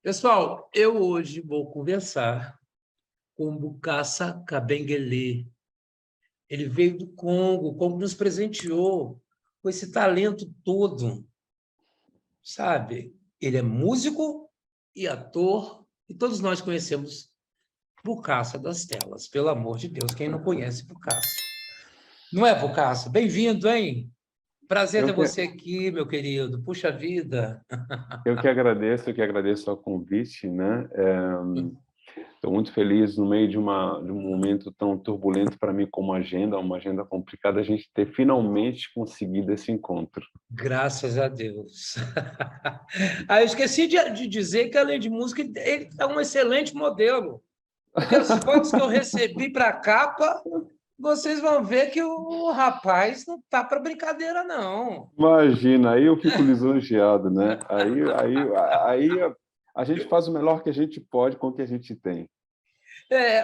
Pessoal, eu hoje vou conversar com o Bokassa Kabengele. Ele veio do Congo, o Congo nos presenteou com esse talento todo, sabe? Ele é músico e ator, e todos nós conhecemos Bokassa das telas. Pelo amor de Deus, quem não conhece Bokassa? Não é, Bokassa? Bem-vindo, hein? Prazer Eu ter que, você aqui, meu querido. Puxa vida. eu que agradeço o convite, né? Estou muito feliz no meio de um momento tão turbulento para mim como uma agenda complicada, a gente ter finalmente conseguido esse encontro. Graças a Deus. Ah, eu esqueci de dizer que, além de música, ele é um excelente modelo. Aquelas fotos que eu recebi para a capa, vocês vão ver que o rapaz não tá para brincadeira, não. Imagina, aí eu fico lisonjeado, né? Aí a gente faz o melhor que a gente pode com o que a gente tem.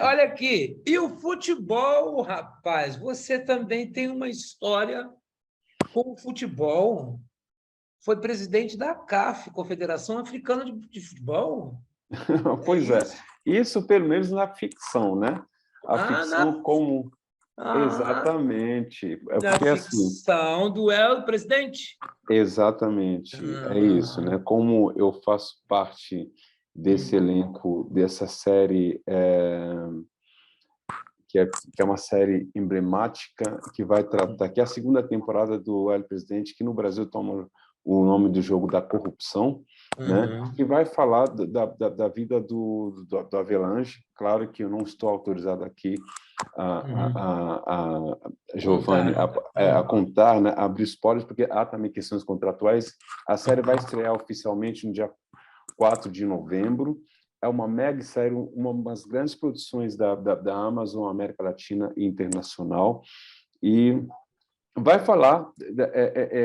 Olha aqui, e o futebol, rapaz, você também tem uma história com o futebol. Foi presidente da CAF, Confederação Africana de Futebol. É Pois é, isso? isso pelo menos na ficção, né? A Ah, ficção como... ah, Exatamente, é na porque assim... ficção do El Presidente. Exatamente, é isso, Ah, né? Como eu faço parte desse elenco, dessa série, que é uma série emblemática, que vai tratar, que é a segunda temporada do El Presidente, que no Brasil toma o nome do jogo da corrupção, né? uhum, Que vai falar da vida do Avelange. Claro que eu não estou autorizado aqui uhum. a Giovanni, Contar. a contar, né, a abrir spoilers, porque há também questões contratuais. A série vai estrear oficialmente no dia 4 de novembro. É uma mega série, uma das grandes produções da Amazon, América Latina e internacional. E vai falar,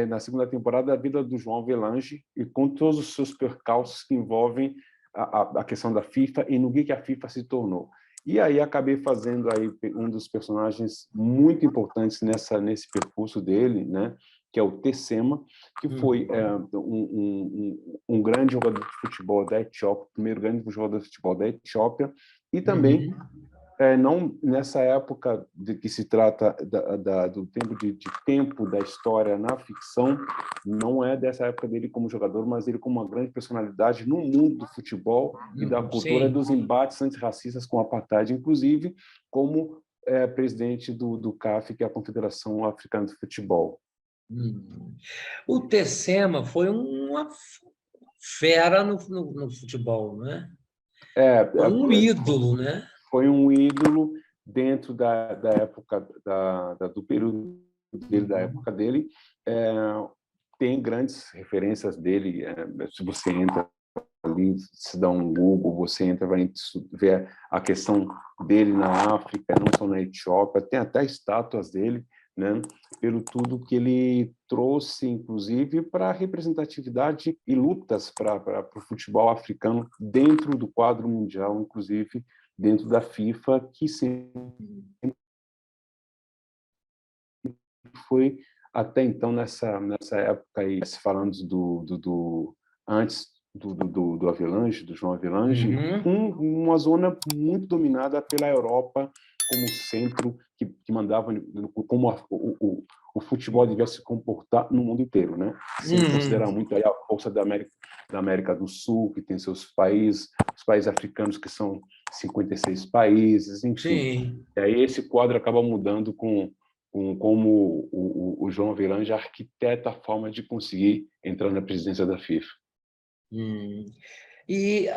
na segunda temporada, da vida do João Avelange e com todos os seus percalços que envolvem a questão da FIFA e no que a FIFA se tornou. E aí acabei fazendo aí um dos personagens muito importantes nesse percurso dele, né? Que é o Tessema, que foi um grande jogador de futebol da Etiópia, o primeiro grande jogador de futebol da Etiópia, e também Uhum. não nessa época de que se trata do tempo da história na ficção, não é dessa época dele como jogador, mas ele como uma grande personalidade no mundo do futebol e da cultura Sim. dos embates antirracistas com o apartheid, inclusive como presidente do CAF, que é a Confederação Africana de Futebol. Uhum. O Tecema foi uma fera no futebol, né? É, Foi um ídolo, né? foi um ídolo dentro da época do período dele, da época dele. É, tem grandes referências dele. Se você entra ali, se dá um Google, você entra, vai ver a questão dele na África, não só na Etiópia, tem até estátuas dele, né? Pelo tudo que ele trouxe, inclusive, para a representatividade e lutas para o futebol africano dentro do quadro mundial, inclusive dentro da FIFA, que sempre foi até então nessa época aí, se falando antes do Avelange, do João Avelange, Uhum. uma zona muito dominada pela Europa como centro que mandava como o futebol devia se comportar no mundo inteiro, né? Sem considerar Uhum. muito aí a força da América do Sul, que tem seus países, os países africanos que são 56 países, enfim. Sim. E aí esse quadro acaba mudando como o João Avelange arquiteta a forma de conseguir entrar na presidência da FIFA. Hum. E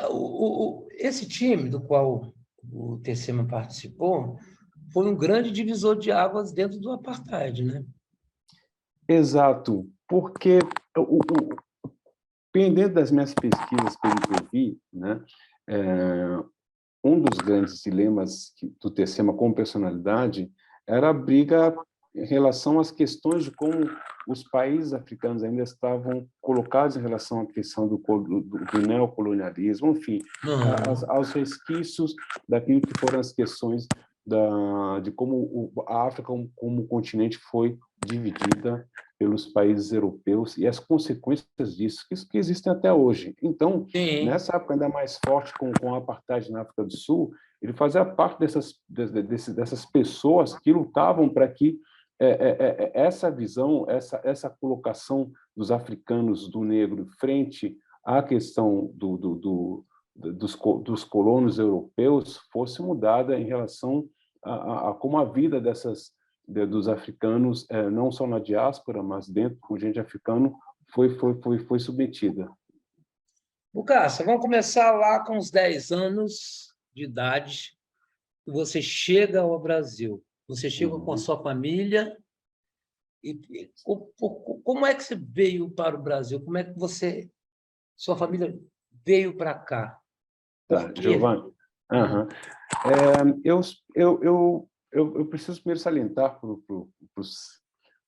esse time do qual o Tecema participou foi um grande divisor de águas dentro do apartheid, né? Exato, porque dentro das minhas pesquisas, pelo que eu vi, né, um dos grandes dilemas do Tecema como personalidade era a briga em relação às questões de como os países africanos ainda estavam colocados em relação à questão do neocolonialismo, enfim, Uhum. aos resquícios daquilo que foram as questões de como a África como continente foi dividida pelos países europeus e as consequências disso, que existem até hoje. Então, Sim. nessa época ainda mais forte com a apartheid na África do Sul, ele fazia parte dessas pessoas que lutavam para que essa visão, essa colocação dos africanos, do negro, frente à questão dos colonos europeus fosse mudada em relação a como a vida dos africanos, não só na diáspora, mas dentro do continente africano, foi submetida. Bucaça, vamos começar lá com os 10 anos de idade, que você chega ao Brasil. Você chega com a sua família. Como é que você veio para o Brasil? Como é que sua família veio para cá? Por Tá, quê? Giovanni. Uhum. Eu preciso primeiro salientar para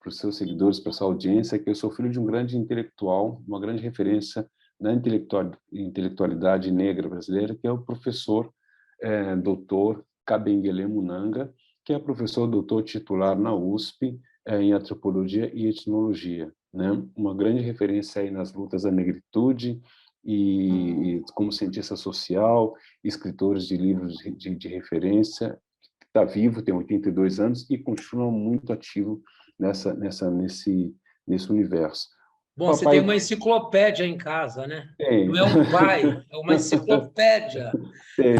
os seus seguidores, para a sua audiência, que eu sou filho de um grande intelectual, uma grande referência na intelectualidade negra brasileira, que é o professor doutor Kabengele Munanga, que é professor doutor titular na USP em antropologia e etnologia, né? Uma grande referência aí nas lutas da negritude e como cientista social, escritores de livros de referência, está vivo, tem 82 anos e continua muito ativo nesse universo. Bom, você tem Papai uma enciclopédia em casa, né? tem. Não é um pai, é uma enciclopédia. Tem.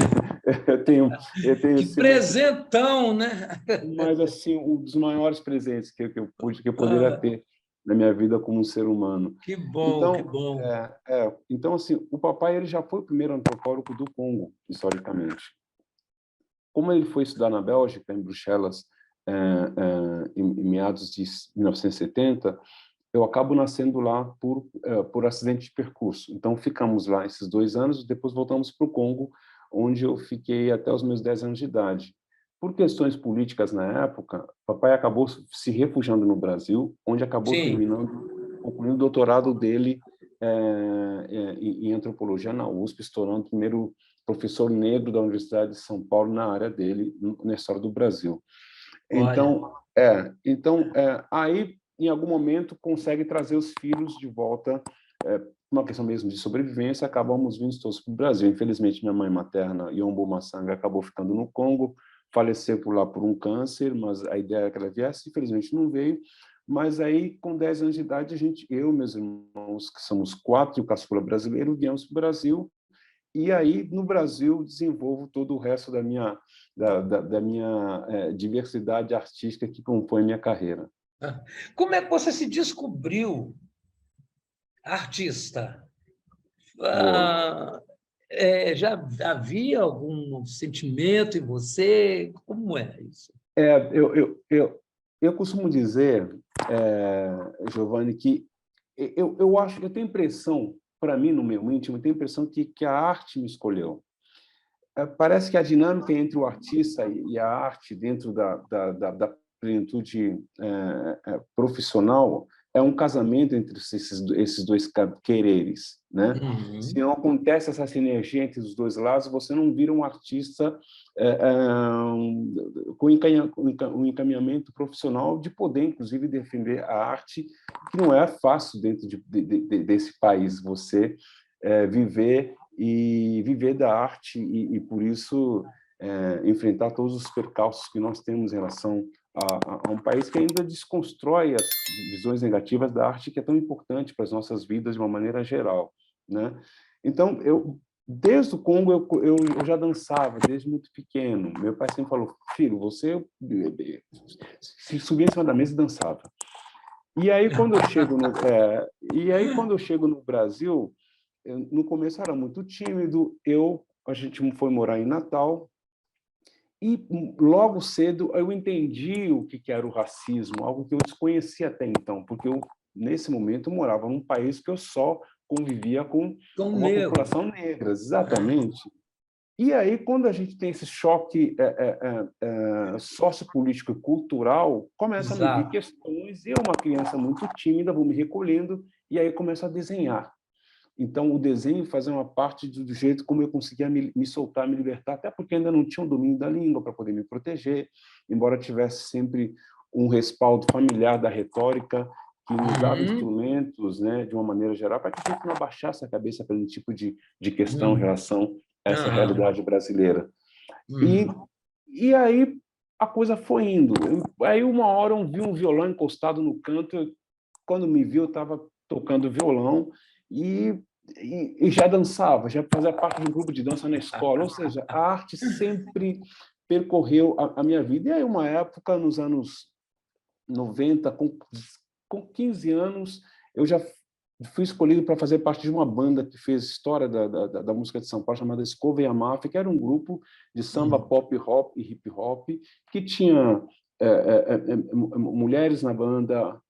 Que Sim, mas presentão, né? assim, um dos maiores presentes que eu poderia ter na minha vida como um ser humano. Que bom, que Então, bom. então assim, o papai ele já foi o primeiro antropólogo do Congo, historicamente. Como ele foi estudar na Bélgica, em Bruxelas, em meados de 1970, eu acabo nascendo lá por acidente de percurso. Então, ficamos lá esses 2 anos, depois voltamos para o Congo, onde eu fiquei até os meus 10 anos de idade. Por questões políticas na época, papai acabou se refugiando no Brasil, onde acabou Sim. concluindo o doutorado dele em antropologia na USP, se tornando o primeiro professor negro da Universidade de São Paulo na área dele, na história do Brasil. Então, Olha. aí, em algum momento, consegue trazer os filhos de volta, uma questão mesmo de sobrevivência, acabamos vindo todos para o Brasil. Infelizmente, minha mãe materna, Yombo Massanga, acabou ficando no Congo, faleceu por lá por um câncer, mas a ideia era que ela viesse, infelizmente não veio. Mas aí, com 10 anos de idade, eu e meus irmãos, que somos 4 e o caçula brasileiro, viemos para o Brasil. E aí, no Brasil, desenvolvo todo o resto da minha diversidade artística que compõe minha carreira. Como é que você se descobriu artista? Boa. Já havia algum sentimento em você? Como é isso? Eu costumo dizer, Giovanni, que eu tenho impressão, para mim, no meu íntimo, eu tenho impressão que a arte me escolheu. Parece que a dinâmica entre o artista e a arte dentro da plenitude profissional é um casamento entre esses dois quereres, né? Se não acontece essa sinergia entre os dois lados, você não vira um artista com um encaminhamento profissional de poder, inclusive, defender a arte, que não é fácil dentro desse país, você viver da arte e por isso, enfrentar todos os percalços que nós temos em relação a um país que ainda desconstrói as visões negativas da arte, que é tão importante para as nossas vidas de uma maneira geral, né? Então, desde o Congo, eu já dançava, desde muito pequeno. Meu pai sempre falou, filho, você se subia em cima da mesa e dançava. E aí, quando eu chego no Brasil, no começo era muito tímido, a gente foi morar em Natal, e logo cedo eu entendi o que era o racismo, algo que eu desconhecia até então, porque nesse momento, eu morava num país que eu só convivia com uma população negra, exatamente. E aí, quando a gente tem esse choque sociopolítico e cultural, começa a me vir questões, e eu, uma criança muito tímida, vou me recolhendo, e aí começo a desenhar. Então, o desenho fazia uma parte do jeito como eu conseguia me soltar, me libertar, até porque ainda não tinha um domínio da língua para poder me proteger, embora tivesse sempre um respaldo familiar da retórica, que usava instrumentos, né, de uma maneira geral, para que a gente não abaixasse a cabeça para esse tipo de questão em relação a essa realidade brasileira. E aí a coisa foi indo. Aí uma hora eu vi um violão encostado no canto, quando me viu eu estava tocando violão e já dançava, já fazia parte de um grupo de dança na escola, ou seja, a arte sempre percorreu a minha vida. E aí uma época, nos anos 90, com 15 anos, eu já fui escolhido para fazer parte de uma banda que fez história da música de São Paulo, chamada Escova e a Máfia, que era um grupo de samba, pop, rock e hip hop, que tinha mulheres na banda,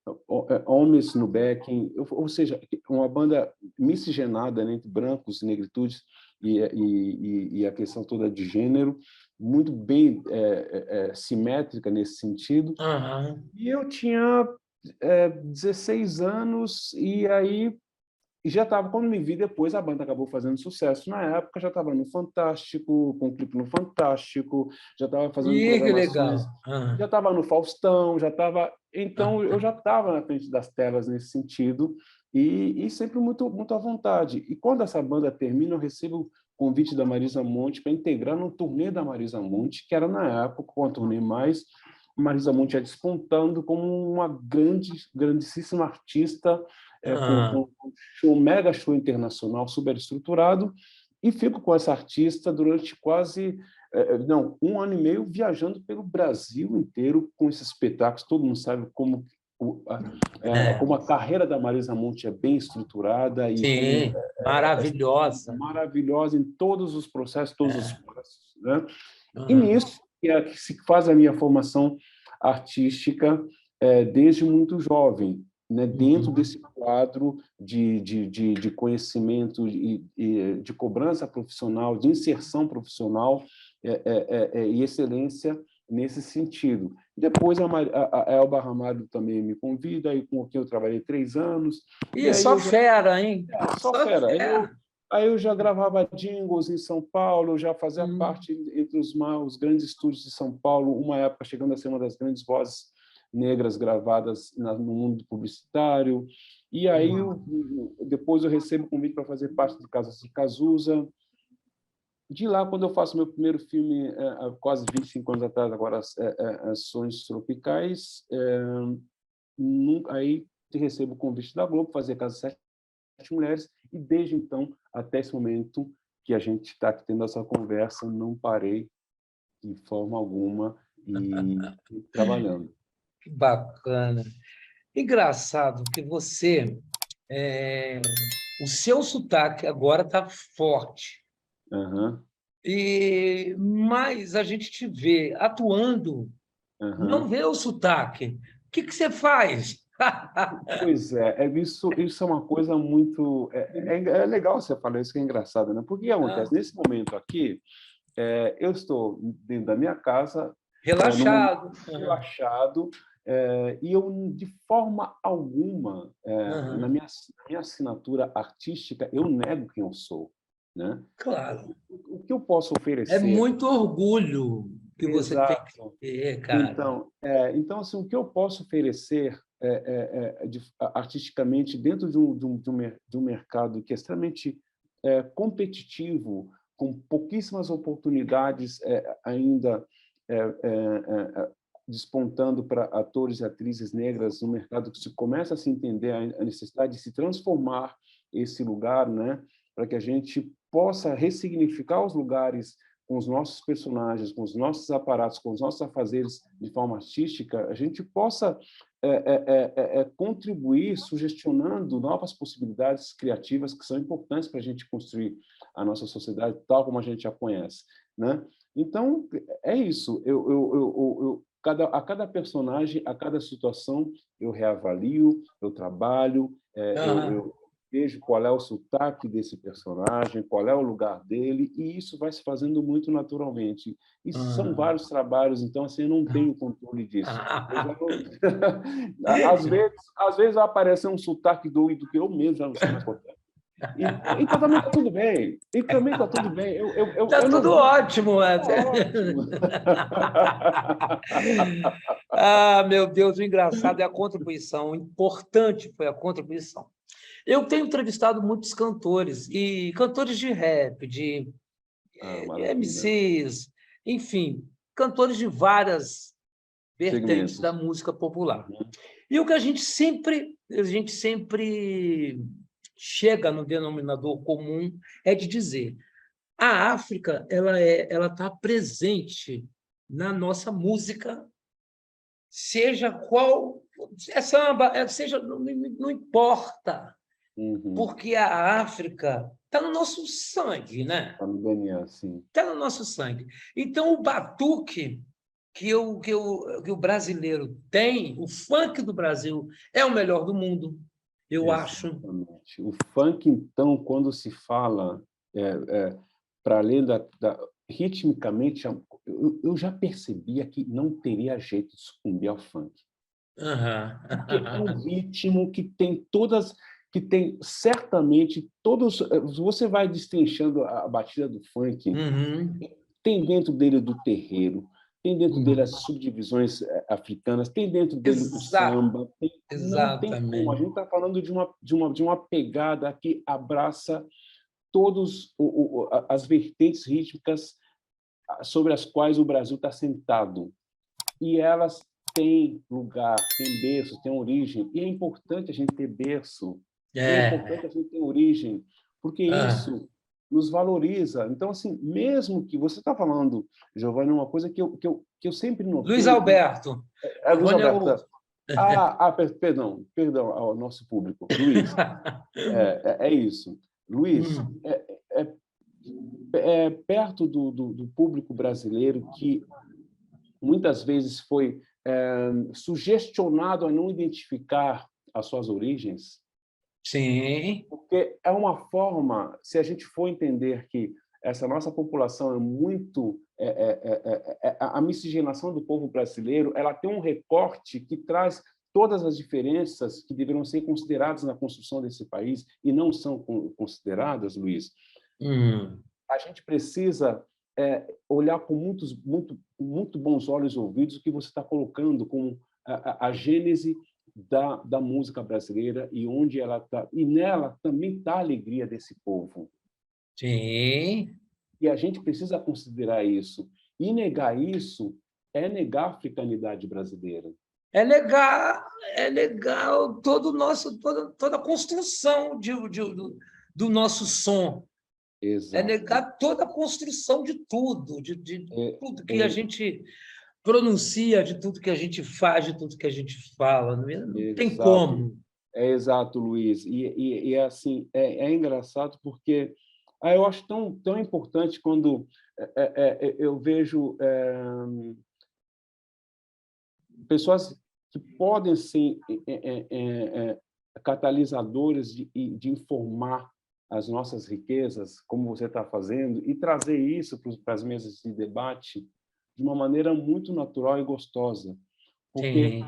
homens no backing, ou seja, uma banda miscigenada, né, entre brancos e negritudes e a questão toda de gênero, muito bem simétrica nesse sentido. E eu tinha 16 anos, e aí já estava, quando me vi depois, a banda acabou fazendo sucesso. Na época, já estava no Fantástico, com um clipe no Fantástico, já estava fazendo Que legal. programações, já estava no Faustão, já estava... Então, eu já estava na frente das telas nesse sentido, e sempre muito, muito à vontade. E quando essa banda termina, eu recebo o convite da Marisa Monte para integrar no turnê da Marisa Monte, que era, na época, com a turnê mais... Marisa Monte já despontando como uma grandíssima artista, com um mega show internacional super estruturado, e fico com essa artista durante quase um ano e meio viajando pelo Brasil inteiro com esses espetáculos. Todo mundo sabe como a carreira da Marisa Monte é bem estruturada e sim, maravilhosa. Maravilhosa em todos os processos, todos os passos, né? E nisso que se faz a minha formação artística desde muito jovem, né? Dentro desse quadro de conhecimento e de cobrança profissional, de inserção profissional e excelência nesse sentido. Depois a Elba Ramalho também me convida, e com quem eu trabalhei 3 anos. E aí só fera, hein? Só fera. Aí eu já gravava jingles em São Paulo, já fazia parte entre os grandes estúdios de São Paulo, uma época chegando a ser uma das grandes vozes negras gravadas no mundo publicitário. E aí, depois eu recebo o convite para fazer parte de Casas de Cazuza. De lá, quando eu faço meu primeiro filme, há quase 25 anos atrás, agora, Sonhos Tropicais, aí recebo o convite da Globo para fazer Casa Sete Mulheres, e desde então, até esse momento que a gente está aqui tendo essa conversa, não parei de forma alguma e trabalhando. Que bacana. Engraçado que você... o seu sotaque agora está forte. Mas a gente te vê atuando, não vê o sotaque. O que você faz? Pois isso é uma coisa muito... É legal você falar isso, que é engraçado, né? Porque o que acontece? Nesse momento aqui, eu estou dentro da minha casa, relaxado, e eu, de forma alguma, na minha assinatura artística, eu nego quem eu sou, né? Claro. O que eu posso oferecer... É muito orgulho que você tem que ter, cara. Então, assim, o que eu posso oferecer artisticamente dentro de um mercado que é extremamente competitivo, com pouquíssimas oportunidades ainda despontando para atores e atrizes negras, no mercado que se começa a se entender a necessidade de se transformar esse lugar, né, para que a gente possa ressignificar os lugares com os nossos personagens, com os nossos aparatos, com os nossos afazeres de forma artística, a gente possa contribuir sugestionando novas possibilidades criativas que são importantes para a gente construir a nossa sociedade tal como a gente a conhece, né? Então, é isso. A cada personagem, a cada situação, eu reavalio, eu trabalho, eu vejo qual é o sotaque desse personagem, qual é o lugar dele, e isso vai se fazendo muito naturalmente. E são vários trabalhos, então assim, eu não tenho controle disso. Às vezes vai aparecer um sotaque doido que eu mesmo já não sei mais qual é. E também está tudo bem. E também está tudo bem. Está Eu não tudo vi. ótimo. Tá ótimo. Ah, meu Deus, o engraçado é a contribuição. O importante foi a contribuição. Eu tenho entrevistado muitos cantores, e cantores de rap, de Maravilha. MCs, enfim, cantores de várias vertentes da Segmentos. música popular. Uhum. E o que a gente sempre chega no denominador comum é de dizer: a África ela está presente na nossa música, seja qual é samba, seja não importa, Uhum. porque a África está no nosso sangue, né? Está no DNA, sim. Está no nosso sangue. Então, o batuque que o brasileiro tem, o funk do Brasil, é o melhor do mundo, eu acho. Exatamente. O funk, então, quando se fala, para além ritmicamente, eu já percebia que não teria jeito de sucumbir ao funk. Porque é um Aham. ritmo que tem certamente todos. Você vai destrinchando a batida do funk, Uhum. tem dentro dele do terreiro, tem dentro dele Uhum. as subdivisões africanas, tem dentro dele o Exa- samba. Não tem como. A exatamente. gente está falando de uma pegada que abraça todas as vertentes rítmicas sobre as quais o Brasil está sentado. E elas têm lugar, têm berço, têm origem. E é importante a gente ter berço, e é importante É. a gente ter origem, porque Ah. isso nos valoriza. Então, assim, mesmo que você está falando, Giovanni, uma coisa que eu sempre Luiz notei, Alberto. Luiz Giovanni é o. Alberto, perdão ao nosso público. Luiz, é isso. Luiz, Hum. é perto do público brasileiro que muitas vezes foi sugestionado a não identificar as suas origens, Sim. porque é uma forma, se a gente for entender que essa nossa população é muito a miscigenação do povo brasileiro, ela tem um recorte que traz todas as diferenças que deveriam ser consideradas na construção desse país e não são consideradas, Luiz. Hum. A gente precisa olhar com muito bons olhos e ouvidos o que você está colocando como a gênese da música brasileira e onde ela está. E nela também está a alegria desse povo. Sim. E a gente precisa considerar isso. E negar isso é negar a africanidade brasileira. É legal toda a construção do nosso som. É Exato. negar toda a construção de tudo, de É, tudo que a é, gente pronuncia, de tudo que a gente faz, de tudo que a gente fala. Não tem exato. como. É exato, Luiz. E é assim, engraçado porque eu acho tão importante quando eu vejo pessoas que podem ser catalisadores de informar as nossas riquezas, como você está fazendo, e trazer isso para as mesas de debate de uma maneira muito natural e gostosa. Porque Sim.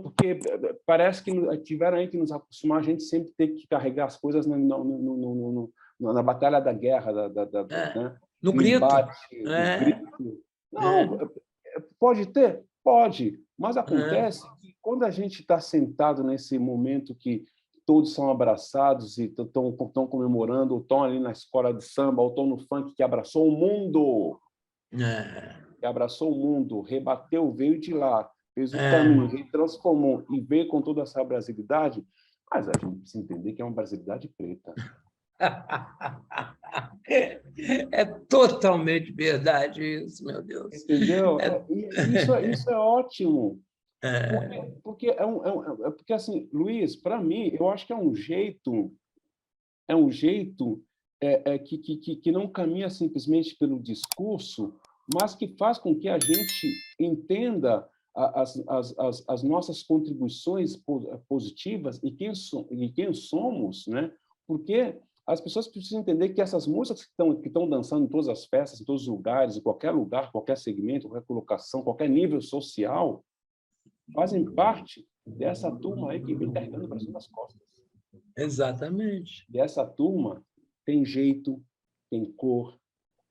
porque parece que tiveram aí que nos acostumar a gente sempre ter que carregar as coisas na batalha da guerra, É. né? No Do grito. embate, do É, grito. é, Não, pode ter? Pode, mas é. acontece que quando a gente está sentado nesse momento que todos são abraçados e estão comemorando, ou estão ali na escola de samba, ou estão no funk que abraçou o mundo, É. que abraçou o mundo, rebateu, veio de lá, fez o É. caminho, transformou e veio com toda essa brasilidade, mas a gente precisa entender que é uma brasilidade preta. É totalmente verdade isso, meu Deus. Entendeu? É, E isso é ótimo, é, porque porque assim, Luiz, para mim, eu acho que é um jeito que não caminha simplesmente pelo discurso, mas que faz com que a gente entenda as nossas contribuições positivas e quem somos, né? Porque as pessoas precisam entender que essas músicas que estão dançando em todas as festas, em todos os lugares, em qualquer lugar, qualquer segmento, qualquer colocação, qualquer nível social, fazem parte dessa turma aí que vem carregando o Brasil nas costas. Exatamente. E essa turma tem jeito, tem cor,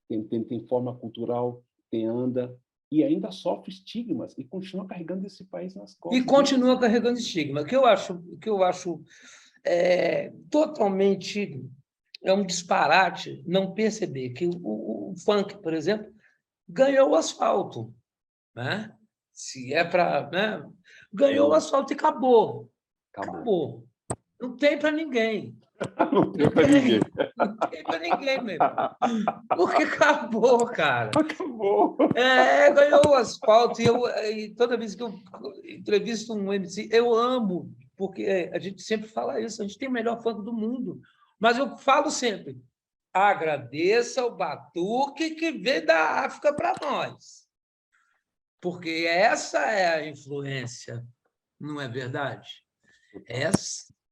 tem forma cultural, tem anda, e ainda sofre estigmas, e continua carregando esse país nas E costas. continua carregando estigma. O que eu acho totalmente é um disparate não perceber que o funk, por exemplo, ganhou o asfalto, né? Se é para, né? Ganhou o asfalto e acabou, Acabou. acabou. Não tem para ninguém, Não tem não para ninguém. tem, não tem para ninguém, meu irmão. Porque acabou, cara. Acabou. Ganhou o asfalto e toda vez que eu entrevisto um MC, eu amo, porque a gente sempre fala isso, a gente tem o melhor funk do mundo. Mas eu falo sempre, agradeça o batuque que veio da África para nós, porque essa é a influência, não é verdade? Total.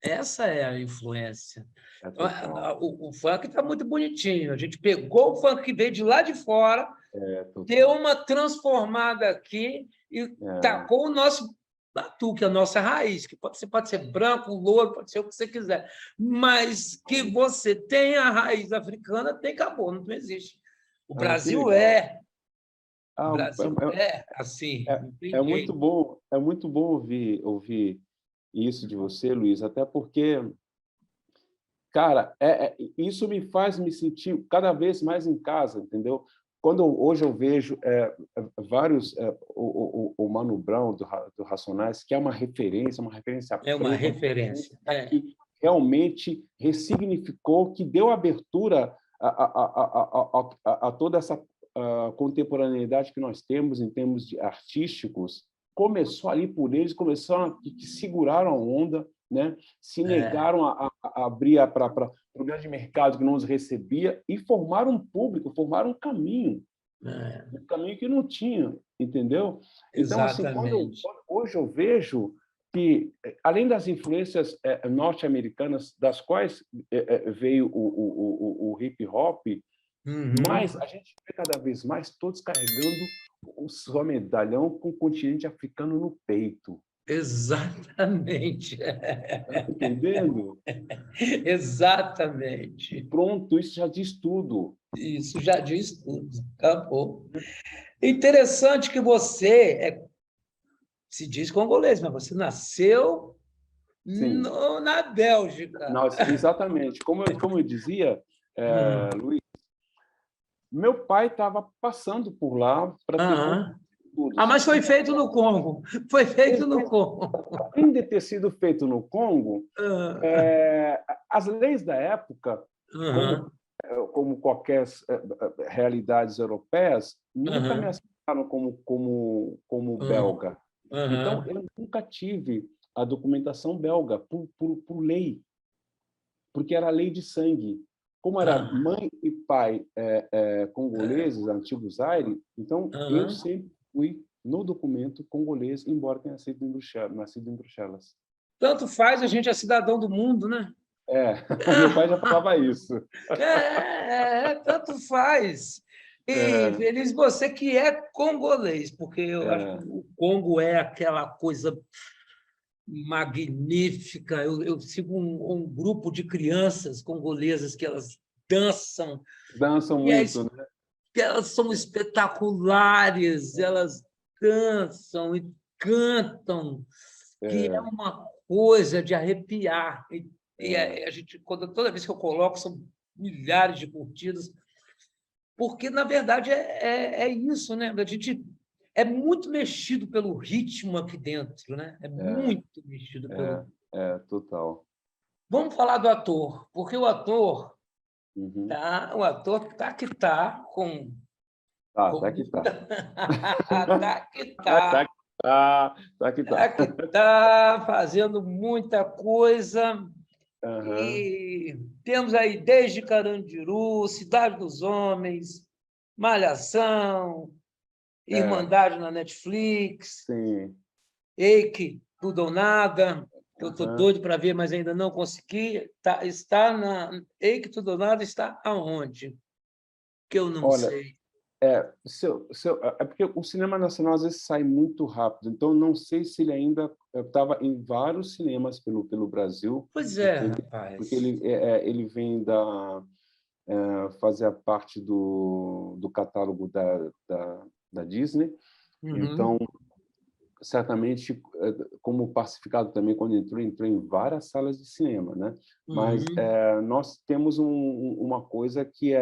Essa é a influência. É total. O funk está muito bonitinho. A gente pegou o funk que veio de lá de fora, É deu total. uma transformada aqui e É, tacou o nosso batuque, a nossa raiz, que pode ser branco, louro, pode ser o que você quiser, mas que você tem a raiz africana, tem, acabou, não existe. O que Brasil legal. é, o Ah, Brasil é assim, é, não tem é muito jeito. bom, é muito bom ouvir isso de você, Luiz, até porque, cara, isso me faz me sentir cada vez mais em casa, entendeu? Hoje eu vejo vários, o Mano Brown do Racionais, que é uma referência É uma preta, uma referência referência. que realmente ressignificou, que deu abertura a toda essa contemporaneidade que nós temos em termos de artísticos. Começou ali por eles, começaram que seguraram a onda, né? Se É, negaram a abrir para o grande mercado que não os recebia e formaram um público, formaram é, um caminho que não tinha, entendeu? Então, assim, exatamente. hoje eu vejo que, além das influências norte-americanas, das quais veio o hip hop, Uhum. mas a gente vê cada vez mais todos carregando o seu medalhão com o continente africano no peito. Exatamente. Tá entendendo? E Exatamente. pronto, isso já diz tudo. Isso já diz tudo. Acabou. Interessante que você se diz congolês, mas você nasceu Sim, na Bélgica. exatamente. Como eu dizia, Hum. Luiz, meu pai estava passando por lá para ter Aham. Ah, estudos. mas foi feito no Congo. Foi feito no Congo. Além de ter sido feito no Congo, Ah, as leis da época, como, aham. como qualquer realidades europeias, nunca me Aham. aceitaram como Aham. belga. Então, Aham. eu nunca tive a documentação belga por lei, porque era lei de sangue. Como era Ah, mãe e pai congoleses, antigos Zaire, então eu aham. sempre fui no documento congolês, embora tenha nascido em Bruxelas. Tanto faz, a gente é cidadão do mundo, né? Meu pai já falava isso. Tanto faz. E É, feliz você que é congolês, porque eu acho que é, o Congo é aquela coisa magnífica. Eu sigo um grupo de crianças congolesas que elas dançam, dançam e muito, né? que elas são espetaculares, elas dançam e cantam, que é É, uma coisa de arrepiar. E é, a gente, toda vez que eu coloco, são milhares de curtidas, porque, na verdade, é isso, né? A gente é muito mexido pelo ritmo aqui dentro, né? É é, muito mexido pelo. total. Vamos falar do ator, porque Uhum. o ator tá que tá com Tá que tá. tá que Tá tá, que tá, tá que tá tá. que tá fazendo muita coisa. Aham, E temos aí desde Carandiru, Cidade dos Homens, Malhação, é, Irmandade na Netflix, sim. Eike, Tudo ou Nada, que eu estou Aham. doido para ver, mas ainda não consegui. Está na. Eike, Tudo ou Nada está aonde? Que eu não Olha, sei. É porque o cinema nacional às vezes sai muito rápido, então não sei se ele ainda estava em vários cinemas pelo Brasil, Pois é, porque rapaz. ele vem fazer parte do catálogo da Disney, então Uhum, certamente, como Pacificado também, quando entrou em várias salas de cinema, né? Mas uhum. nós temos uma coisa que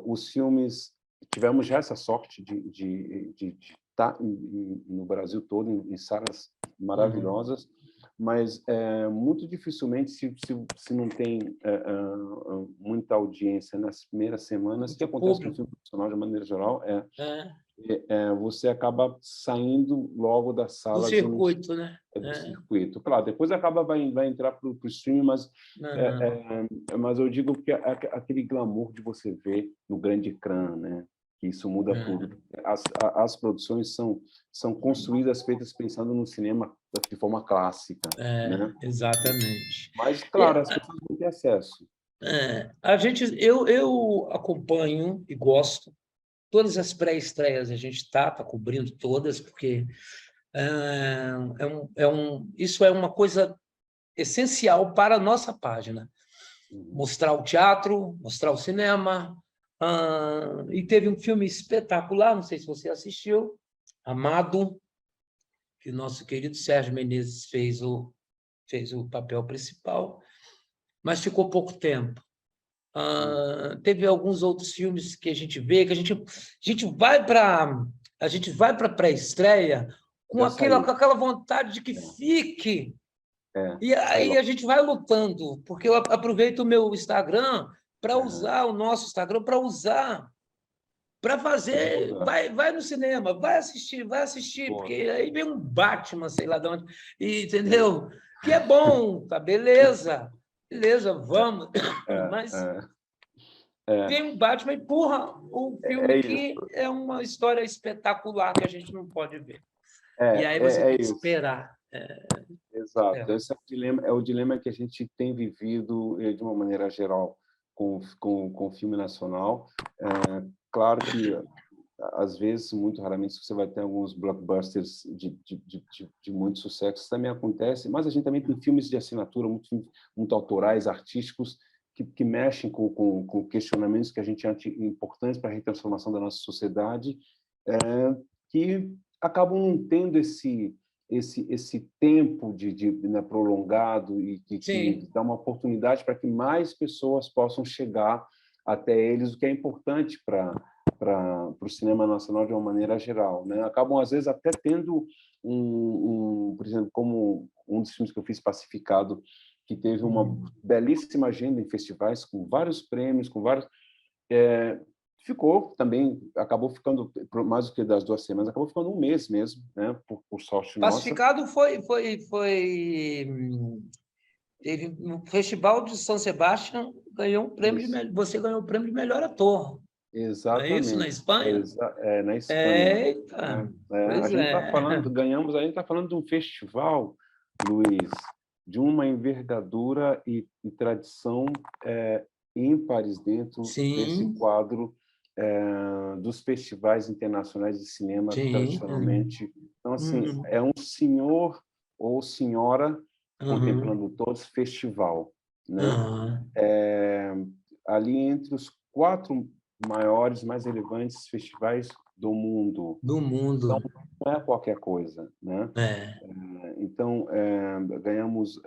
os filmes, tivemos já essa sorte de estar no Brasil todo, em salas Uhum. maravilhosas, mas muito dificilmente, se não tem muita audiência nas primeiras semanas, que Muito acontece com o público. filme nacional de maneira geral, É, você acaba saindo logo das do salas e não circuito, né? do circuito. Claro, depois vai entrar para o streaming, Aham. mas eu digo que aquele glamour de você ver no grande ecrã, né? Que isso muda É, tudo. As produções são construídas, feitas pensando no cinema de forma clássica, né? exatamente. Mas, E, claro, as pessoas não têm acesso. eu acompanho e gosto. Todas as pré-estreias a gente tá cobrindo todas, porque isso é uma coisa essencial para a nossa página. Uhum. Mostrar o teatro, mostrar o cinema. E teve um filme espetacular, não sei se você assistiu, Amado, que o nosso querido Sérgio Menezes fez o papel principal, mas ficou pouco tempo. Uhum. Teve alguns outros filmes que a gente vê, que a gente vai para a pré-estreia com Já saiu. aquela vontade de que É, fique. E sai aí a logo. gente vai lutando, porque eu aproveito o meu Instagram para Aham. usar o nosso Instagram, para Pra fazer, divulgar. vai no cinema, vai assistir, porque Boa. aí vem um Batman, sei lá de onde, É, entendeu? Que é bom, tá? Beleza, vamos. é, Mas é, é, vem um Batman e empurra um filme é isso. que é uma história espetacular que a gente não pode ver. E É, aí você é, tem é que isso. esperar. Exato. Esse é o dilema que a gente tem vivido de uma maneira geral com o filme nacional. Claro que às vezes, muito raramente, você vai ter alguns blockbusters de muito sucesso, isso também acontece, mas a gente também tem filmes de assinatura muito autorais, artísticos, que mexem com questionamentos que a gente acha importantes para a retransformação da nossa sociedade, que acabam não tendo esse tempo né, prolongado e que Sim, dá uma oportunidade para que mais pessoas possam chegar até eles, o que é importante para o cinema nacional de uma maneira geral, né? Acabam às vezes até tendo por exemplo, como um dos filmes que eu fiz, Pacificado, que teve uma belíssima agenda em festivais com vários prêmios, com vários ficou também, acabou ficando mais do que das 2 semanas, acabou ficando um mês mesmo, né? Por sorte nossa. Pacificado teve no Festival de São Sebastião, ganhou um prêmio Isso. você ganhou o prêmio de melhor ator. Não é isso na Exatamente. Espanha? Na Espanha. Eita, A pois gente está é. falando, ganhamos, a gente está falando de um festival, Luiz, de uma envergadura e tradição ímpares dentro desse Sim, quadro dos festivais internacionais de cinema, sim. tradicionalmente. Então, assim, Uhum, é um senhor ou senhora, uhum, contemplando todos, festival, né? uhum. Ali entre os 4 maiores, mais relevantes festivais do mundo. Do Então, mundo. não é qualquer coisa, né? É. Então, ganhamos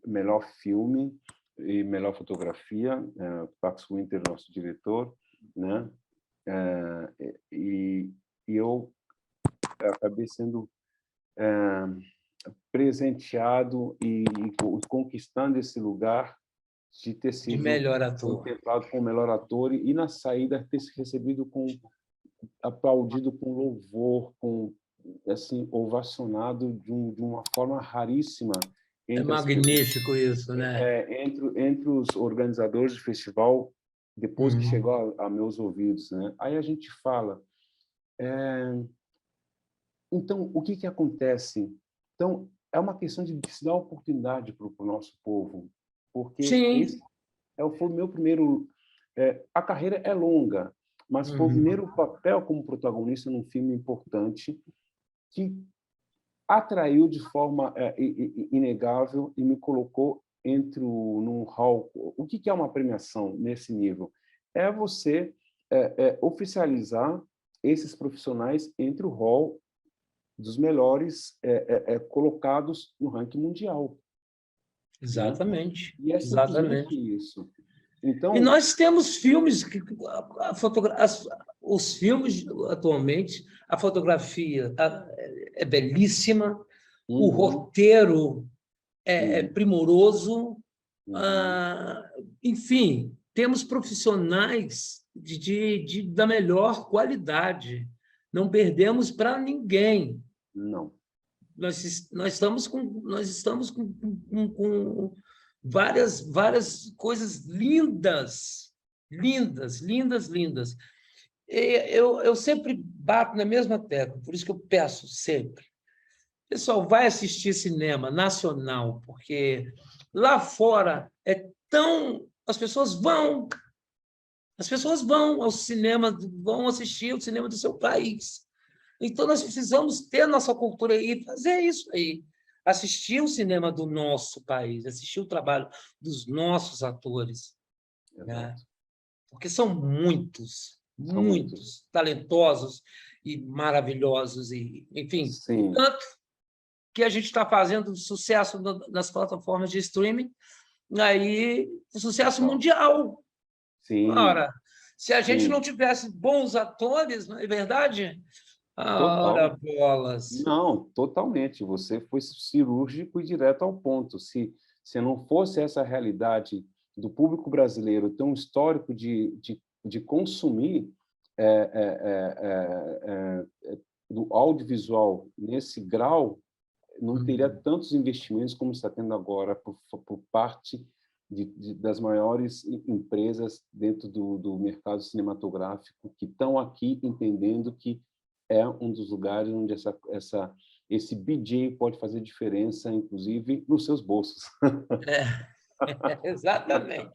melhor filme e melhor fotografia, Pax Winter, nosso diretor, né? E eu acabei sendo presenteado e conquistando esse lugar de ter De sido melhor ator. contemplado como melhor ator e na saída ter se recebido aplaudido com louvor, com assim ovacionado de uma forma raríssima É entre as magnífico isso, né? entre os organizadores do festival depois que Uhum. chegou a meus ouvidos, né? Aí a gente fala, então o que acontece? Então é uma questão de se dar oportunidade para o nosso povo, porque esse Sim. foi o meu primeiro. A carreira é longa, mas foi o primeiro papel como protagonista num filme importante que atraiu de forma inegável e me colocou num hall. O que é uma premiação nesse nível? É você oficializar esses profissionais entre o hall dos melhores colocados no ranking mundial. Né? Exatamente, E é simplesmente exatamente. isso. E Então, nós temos filmes que os filmes atualmente, a fotografia é belíssima, o roteiro é sim, primoroso, uhum, enfim, temos profissionais da melhor qualidade. Não perdemos para ninguém. não. Nós estamos com várias coisas lindas, lindas, lindas, lindas. Eu sempre bato na mesma tecla, por isso que eu peço sempre. Pessoal, vai assistir cinema nacional, porque lá fora é tão. As pessoas vão ao cinema, vão assistir o cinema do seu país. Então, nós precisamos ter nossa cultura e fazer isso aí. Assistir o cinema do nosso país, assistir o trabalho dos nossos atores, né? Exato. Porque são muitos, São muitos. muitos talentosos e maravilhosos, e, enfim, Sim, tanto que a gente está fazendo sucesso nas plataformas de streaming, aí sucesso total. mundial. Sim, Ora, se a gente não sim, tivesse bons atores, não é verdade? Ora, total. bolas. Não, totalmente. Você foi cirúrgico e direto ao ponto. Se não fosse essa realidade do público brasileiro ter um histórico de consumir é, do audiovisual nesse grau, não teria tantos investimentos como está tendo agora por parte das maiores empresas dentro do mercado cinematográfico que estão aqui entendendo que é um dos lugares onde esse BJ pode fazer diferença, inclusive nos seus bolsos. Exatamente.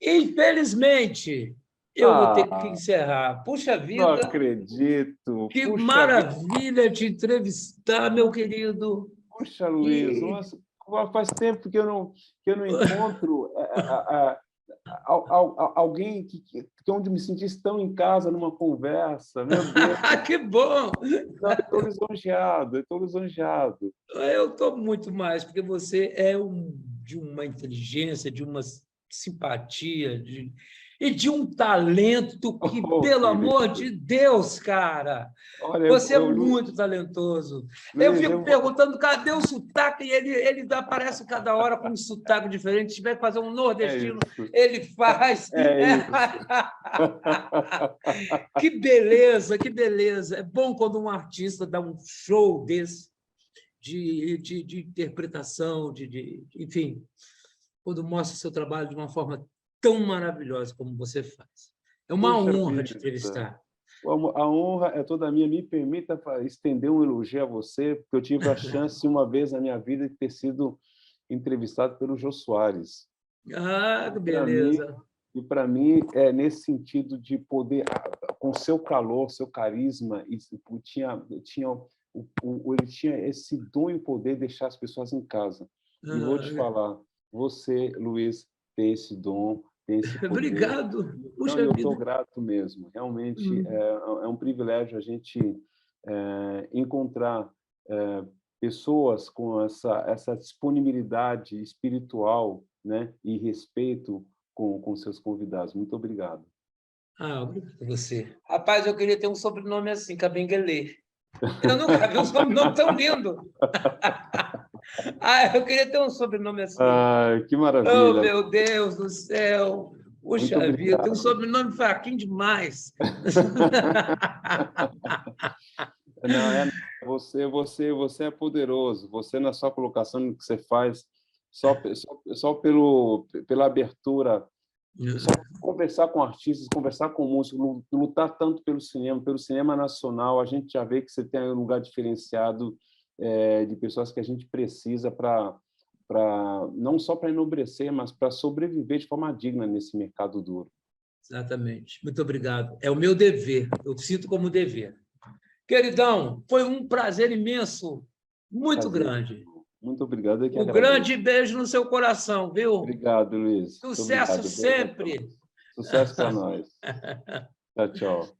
Infelizmente, eu vou ter que Ah, encerrar. Puxa não vida, acredito. que Puxa vida, maravilha te entrevistar, meu querido. puxa, Luiz. E Nossa, faz tempo que eu não encontro alguém que onde me sentisse tão em casa numa conversa. Meu Deus, que bom! não, eu estou lisonjeado, eu estou lisonjeado. Eu estou muito mais, porque você de uma inteligência, de uma simpatia, e de um talento que, Oh, pelo amor querido. de Deus, cara, Olha, você é Luiz, muito talentoso. Eu Luiz, fico perguntando cadê o sotaque, e ele aparece cada hora com um sotaque diferente. Se tiver que fazer um é nordestino, isso, ele faz. é isso. Que beleza, que beleza. É bom quando um artista dá um show desse de interpretação, enfim, quando mostra o seu trabalho de uma forma tão maravilhosa como você faz. É uma Puxa honra te vida. entrevistar. A honra é toda minha. Me permita estender um elogio a você, porque eu tive a chance uma vez na minha vida de ter sido entrevistado pelo Jô Soares. Ah, E que para mim, beleza. é nesse sentido de poder, com seu calor, seu carisma, e ele tinha esse dom e o poder de deixar as pessoas em casa. E vou te Ah, falar, você, Luiz, tem esse dom, tem esse poder. obrigado. Então, Puxa eu vida. estou grato mesmo. Realmente é um privilégio a gente encontrar pessoas com essa disponibilidade espiritual, né, e respeito com seus convidados. Muito obrigado. Obrigado a você. Rapaz, eu queria ter um sobrenome assim, Cabenguele. Eu nunca vi um sobrenome tão lindo. Eu queria ter um sobrenome assim. Ai, que Oh, maravilha. meu Deus do céu! Muito Puxa vida, tem um obrigado. sobrenome fraquinho demais. Não, você é poderoso. Você na sua colocação no que você faz, só pela abertura. Só conversar com artistas, conversar com músicos, lutar tanto pelo cinema nacional, a gente já vê que você tem um lugar diferenciado de pessoas que a gente precisa não só para enobrecer, mas para sobreviver de forma digna nesse mercado duro. Exatamente. Muito obrigado. É o meu dever, eu sinto como dever. Queridão, foi um prazer imenso, muito Prazer. grande. Muito obrigado, eu que Um agradeço. grande beijo no seu coração, viu? Obrigado, Luiz. Muito Sucesso obrigado. Beijo a sempre. todos. Sucesso para nós. Tchau, tchau.